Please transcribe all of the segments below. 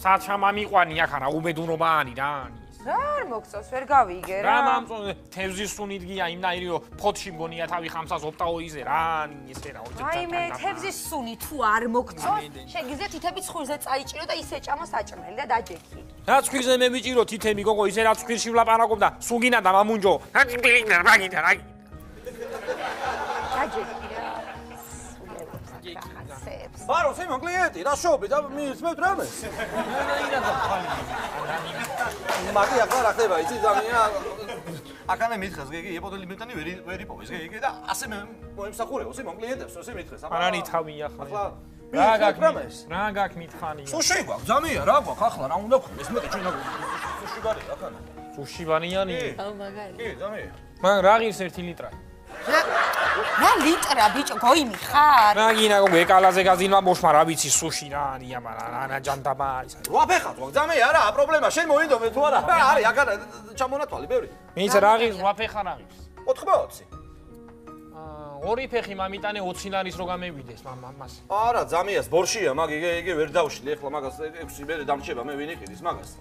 საჩამამიყვანი აქ არა უბედურობანი რა რა არ მოგწონს ვერ გავიგე რა რა მამწონე თევზის სუნი დგია იმნაირიო ფოთში მგონია თავი ხამსას ოპტაოიზე რა ესე რა აი მე თევზის სუნი თუ არ მოგწონს შეგიძლია თითები ცხვირზე წაიჭირო და ისე ჭამა საჭმელი და დაჯექი რა ცხვირზე მე ვიჭირო თითები გოგო ისე რა ცხვირში ვლაპარაკობდა სუგინა და მამუნჯო რაგიდა დაჯექი ბარო სიმონ კლიენტი რა შობი და მისმევთ რამეს მაგი ახლა რა ხდება იცი ზამია აკანე მითხეს გიგი ებოდელი მეტანი ვერ იპოვეს გიგი და ასე მე მოემსახურებო სიმონ კლიენტებს ასე მითხეს არანი თავია ახლა რა გაქვს მითხანია სუში გვაქვს ზამია რა გვაქვს ახლა რა უნდა გქონდეს მეტი ჩვენ სუში ბარია აკანე სუში ბანიანი აუ მაგარი კი ზამია მან რა ღირს 1 ლიტრა რა ლიტრა ბიჭო გოიმი ხარ რა გინა გოგო ეკალაზე გაზინვა მოშმა რა ვიცი სუში რა არია მაგრამ რა ჯანდაბა არის რა ფეხად გვაქვს ზამია რა პრობლემა შენ მოინდომე თუ არა არის აკანე ჩამონათვალი ბევრი მის რა ღირს რა ფეხა რა ღირს 80 ორი ფეხი მამიტანე 20 ლარის რო გამევიდეს მამას არა ზამიას ბორშია მაგ იგე ვერ დავშლი ახლა მაგას 6 მერე დამრჩება მე ვინ იყიდის მაგას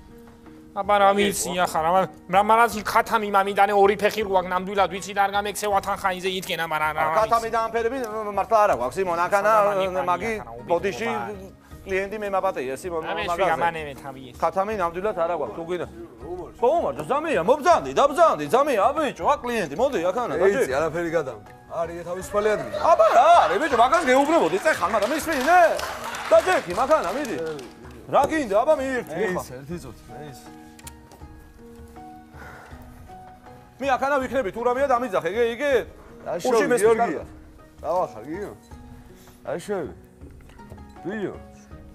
აბა რა ვიცი ახლა რამანაც ხათამი მამიდანე ორი ფეხი რო აქვს ნამდვილად ვიცი და არ გამექცევა თან ხაინზე იტკენა მაგრამ რა ხათამი და ამფერები მართლა არა გვაქვს სიმონ აქანა მაგი ბოდიში კლიენტი მე მაპატეია სიმონ მაგაზე ხათამი ნამდვილად არა გვაქვს თუ გინდა ხომარ ზამია მობზანდი დაბზანდი ზამია აბიჭო ა კლიენტი მოდი აქანა ეიცი არაფერი გადამდი არის თავისუფალი ადგილი აბა რა არის ბიჭო მაგას გეუბნებოდი წეხან მაგრამ ისმინე დაჯექი მაქანა მიდი რა გინდა აბა მიირთი ეს ერთი წუთი ეს მე აქანა ვიქნები თუ რამეა დამიძახე იგე უში მესგიორგია დავახარ გიო აშოვი ვიო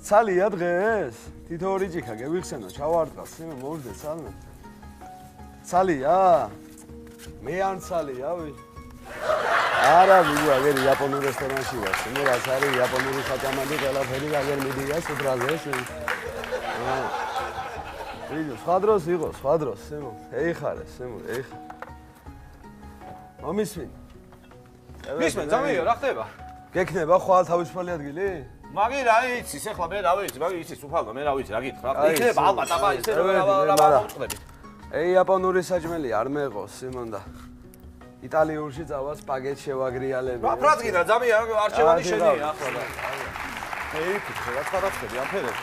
ცალია დღეს თითო ორი ჭიქა გევიხსენო ჩავარდყას სიმო მოვიდე ცალმე ცალია მე არ ცალია ვი არა ვიო აგერ იაპონურ რესტორანში ვარ სიმო რაც არის იაპონური საჭამელი ყველაფერი აგერ მიდია სუბრაზე შენ ვიო სხვა დროს იყო სხვა დროს სიმო ეიხარე სიმო ეიხარე მომისვინ მისმენ ზამიო რა ხდება გექნება ხვალ თავისუფალი ადგილი მაგი რა იცი ახლა მე რა ვიცი მაგი იცი უფალო მე რა ვიცი რა გითხრა იქნება ალბათ აბა ისე რა მოვწყდები იაპონური საჭმელი არ მეყო სიმონ და იტალიურში წავა სპაგეტ შევაგრიალები რა ფრატკინა ზამია არჩევანი შენია ახლა და ეიქი რა ხარახები ამფერები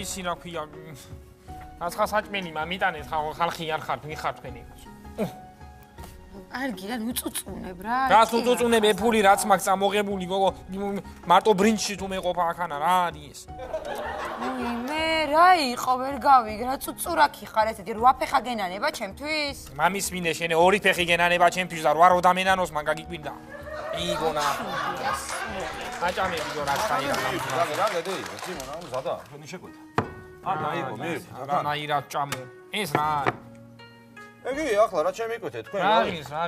ისი რა ქვია აცხა საჭმელი მამიტანეთ ხალხი არ ხართ მიხართ თქვენი არ გირან უწუწუნებ რა რას უწუწუნებ ეფული რაც მაქვს წამოღებული გოგო მარტო ბრინჩში თუ მეყოფა ახანა რა არის მე რა იყო ვერ გავიგე რა წუწურაკი ხარ ესეთი 8 ფეხა გენანება ჩემთვის მამის მინე შენ 2 ფეხი გენანება ჩემთვის და 8 რო დამენანოს მან გაგიკვირდა იგონა აჭამები გო რა ხაირა რა გედი სიმონ ამ ზადა თქვენი შეკვეთა აიგო მე რანაირა ჭამო ეს რა ეგი ახლა რა შემიკვეთე თქვენ რა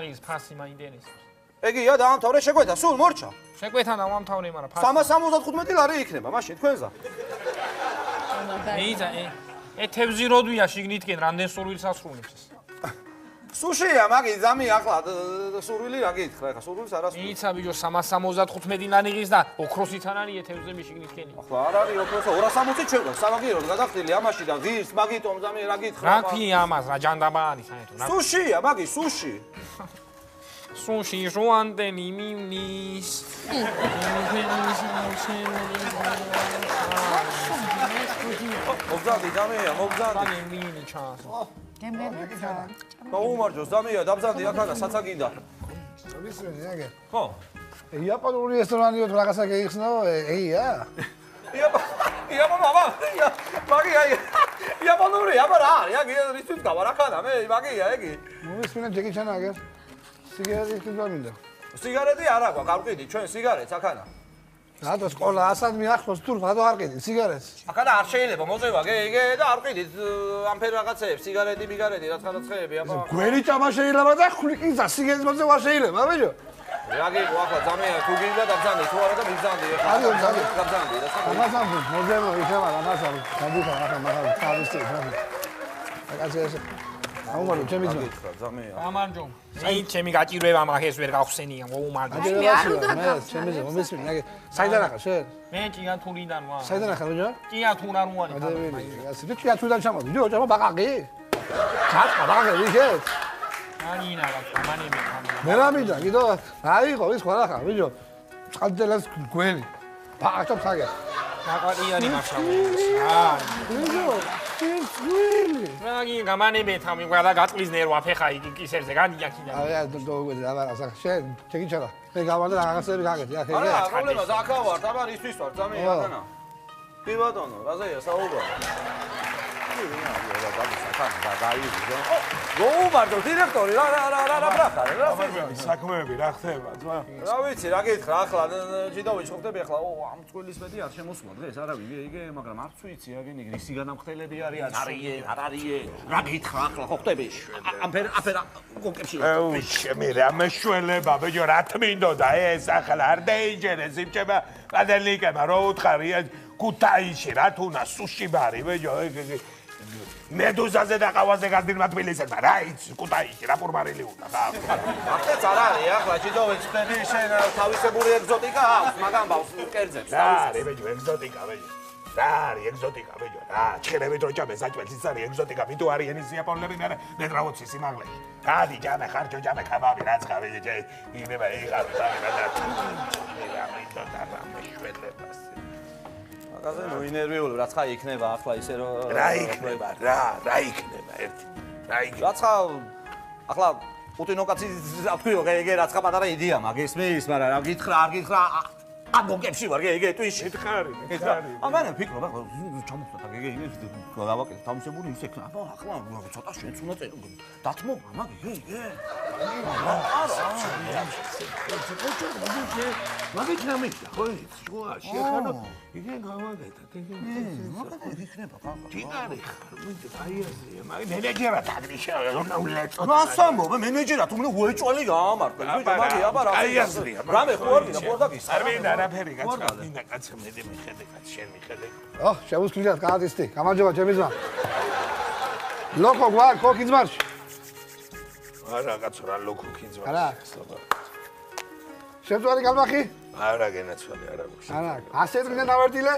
ღირს ფასი მაინტერესებს ეგია დაამთავრე შეკვეთა სულ მორჩა შეკვეთა და მომთავრე მაგრამ ფასი 375 ლარი იქნება მაშინ თქვენზა ეიძა თევზი როდვია შიგნითკენ რამდენ სურვილს ასრულებს ეს სუშია მაგი ზამი ახლა სურვილი რა გითხრა ახლა სურვილს არ ასრულებს იცა ბიჭო 375 ლარი ღირს და ოქროსიდან არის თევზები შიგნითკენი ახლა არ არის ოქროსა 260 ჩვენ გვაქვს სამაგიეროდ გადახდილი ამაში და ღირს მაგიტომ ზამი რა გითხრა რა ქვია ამას რა ჯანდაბა არის საერთოდ სუშია მაგი სუში სუში ჟუანდენი მიმის მოგზადი ზამია მოგზადი მინი ჩას გაუმარჯოს ზამია დაბზანდი აქანა საცაგინდა მისმენი აგე ხო იაპონური რესტორანიო თუ რაღაცა გეიხსნო ეია იაპონური მაგი აი იაპონური აბა რა არის აგი რისთვის გავარ აქანა მე მაგია ეგი მომისმინე ჯეკი ჩან აგე სიგარეტი თქვა მინდა სიგარეტი არა გვაქვს არ ვყიდი ჩვენ სიგარეტს აქანა რატო სკოლა ასად მიახლოს თუ რატო არ ყიდი სიგარეტს აქანა არ შეიძლება მოწევა იგე და არ ვყიდით ამფერ რაღაცეებს სიგარეტი მიგარეტი რაღაცეები აბა გვერი ჭამა შეიძლება და ხვლიკიზა სიგარეტს მოწევა შეიძლება ბიჭო რა გიყო ახლა ზამია თუ გინდა დაბზანდი თუ არა და მიბზანდი ახლა დაბზანდი და ამასამ მოძებო ისევა ამასამ გადიხარ ახლა მაგალითად თავის წინ რაღაცა აუმანო ჩემი ძმა. ზამეა. გამარჯობა. აი ჩემი გაჭირვება მაგას ვერ გავხსენია, მოუმარჯო. მე ჩემი ძმა მომესმენი, აგე საიდან ახარ შენ? მე ჭიათურიდან ვარ. საიდან ახარ ბიჭო? ჭიათურანუანი. ასე ჭიათურიდან ჩამოვიდი, ბიჭო, ჭამა ბაყაყი. ჩატყა ბაყაყი ვიქეთ. ანინა რა, გამანები ხამ. მე რა მინდა, კიდო, აიღო ის ხარ ახარ, ბიჭო. წყალდელას გველი. ბაყაყ ფაგე. ნაყარიანი მაშავე. აა. ბიჭო, ის გველი. რაგი გამანები თამი ყველა გაწლიზნე რა ფეხა იგი კისერზე განია კიდე. აი, დოგოზე აბარა სახ შენ, ჩეკიჩარა. მე გავარდა რაღაცები გაგეთი, ახლა. არა, პრობლემა ზაქა ვარ, აბა ისთვის ვარ, ზამეა რატანა. კი ბატონო, რაზეა საუბარი? გოუმარჯო დირექტორი რა ბრახარე რა საქმეები რა ხდება ძმა რა ვიცი რა გითხრა ახლა ჯიდოვიჩ ხვდები ახლა ამ წვილის მეტი არ შემოსულა დღეს არა ვიგე მაგრამ არც ვიცი რა გინი რისი განამხდელები არის არ არის რა გითხრა ახლა ხო ხვდები აფერა გონკებში ჩემი რა მეშველება ბიჭო რა თმინდოდა ეს ახლა არ დაიჯერეს იმჭება პადელიკება რო უთხარია კუთაიში რა თუნა სუში ბარი ბიჭო მედუზაზე და ყავაზე გაზდირმა თბილისებმა რა იცი კუთაიში რა ფორმარილი უნდა ხა ახლა არ არის ახლა ჯიდოვიჩ ხვდები შენ თავისებური ეგზოტიკა აქვს მაგამ ბავს კერძებს რა არის ბიჭო ეგზოტიკა ბიჭო რა არის ეგზოტიკა ბიჭო რა ჩხერებით რო ჭამე საჭმელს ის არის ეგზოტიკა მითო არის ენის იაპონელები მე მეტრა 20 სიმაღლეში გადი ჭამე ხარჯო ჭამე კაბაბი რაცხა ბიჭო იმება იღარ და რა მითო და მეშველებას მაგაზე მოინერვიული რაცხა იქნება ახლა ისე რომ რა იქნება რა იქნება ერთი რა იქნება რაცხა ახლა პუტინო კაცი რა თქვიო ეგ რაცხა პატარა იდეა მაგის მის მაგრამ რა გითხრა არ გითხრა ამ გონკებში ვარ ეგ ტვიში ხარი ამან ფიქრობ ახლა ჩამოხდა ეგ გავაკეთე თავისებური ისე აბა ახლა ცოტა შენც უნდა წერო დათმო მაგ ეგ მაგით ნამიჩა ხო ის შუა შეხანო იგი გავაკეთა ეგ იქნება ხალხა τι არის აი ასე მაგ მენეჯერად აგრიშა უნდა ულეწო რასამბობ მენეჯერად უნდა უეჭველი გაამართლა მაგ აბა რა აი აზრია რამე ხო არ გინდა პორტაგის არ მინდა არაფერი კაცო მინდა კაცო მე მიხედე კაც შენ მიხედე ოჰ შემოსკლიათ გაადისტი გამარჯობა ჩემი ძმა ლოკო გვარ კოკი ძმარში არა კაცო რა ლოკო კიძვა არა შეძვარი გალმახი არა გენაცვალი არა გუშ არა ასე წინა დავერტილე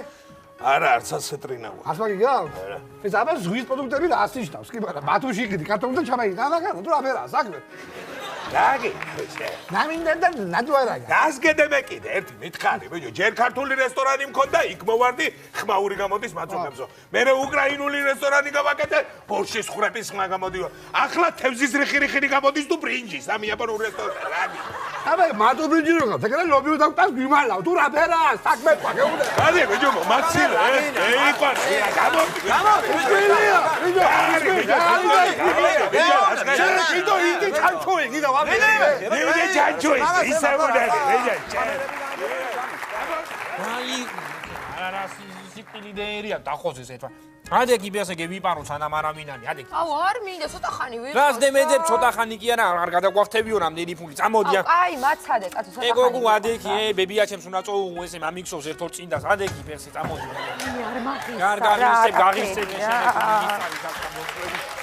არა არც ასე ტრინავა ასმაგი გაქვს არა ეს აბა ზღვის პროდუქტები და ასიშტავს კი მაგრამ ბათუმში იყიდი კარტონი და ჩამაიგი განაგანო თუ აფერა საქმე რაგი ნამინდა და ნადვარაგა გასგედე მე კიდე ერთი მითხარი ბიჭო ჯერ ქართული რესტორანი მქონდა იქ მოვარდი ხმაური გამოდის მაწუხებსო მე უკრაინული რესტორანი გავაკეთე ბორშის ხრების ხმა გამოდიო ახლა თევზის რიხი გამოდის თუ ბრინჯის ამ იაპონურ რესტორანში რაგი აბა მარტო ბრინჯი რო გაქვს ეგრე ლობიო დაგტას გიმალავ თუ რა ფერა საქმე გაგეუნდა ადი ბიჭო მაქსილე ეიყვანე გამოდი ბიჭო იდი ჩანჩოი გიდა ვაფერე მე ჩანჩოი ისე უნდადი ბიჭო აი არა სიპილიდერია დახოზეს ერთვა ადე კი ბიასე გევიპარო სანამ არავინანი ადე აუ არ მინდა ცოტა ხანი ვიყო რას დემეძებ ცოტა ხანი კი არა არ გადაგვახთებიო რამდენი ფული წამოდია აი მაცადე კაცო ცოტა ხანი ეგოგუ ადე კი ბებია ჩემს უნდა წოუ ესე მამიქსოს ერთო წინდას ადე კი ფერსი წამოდი არ მაგის გარგაღისებ გაღისებ ესე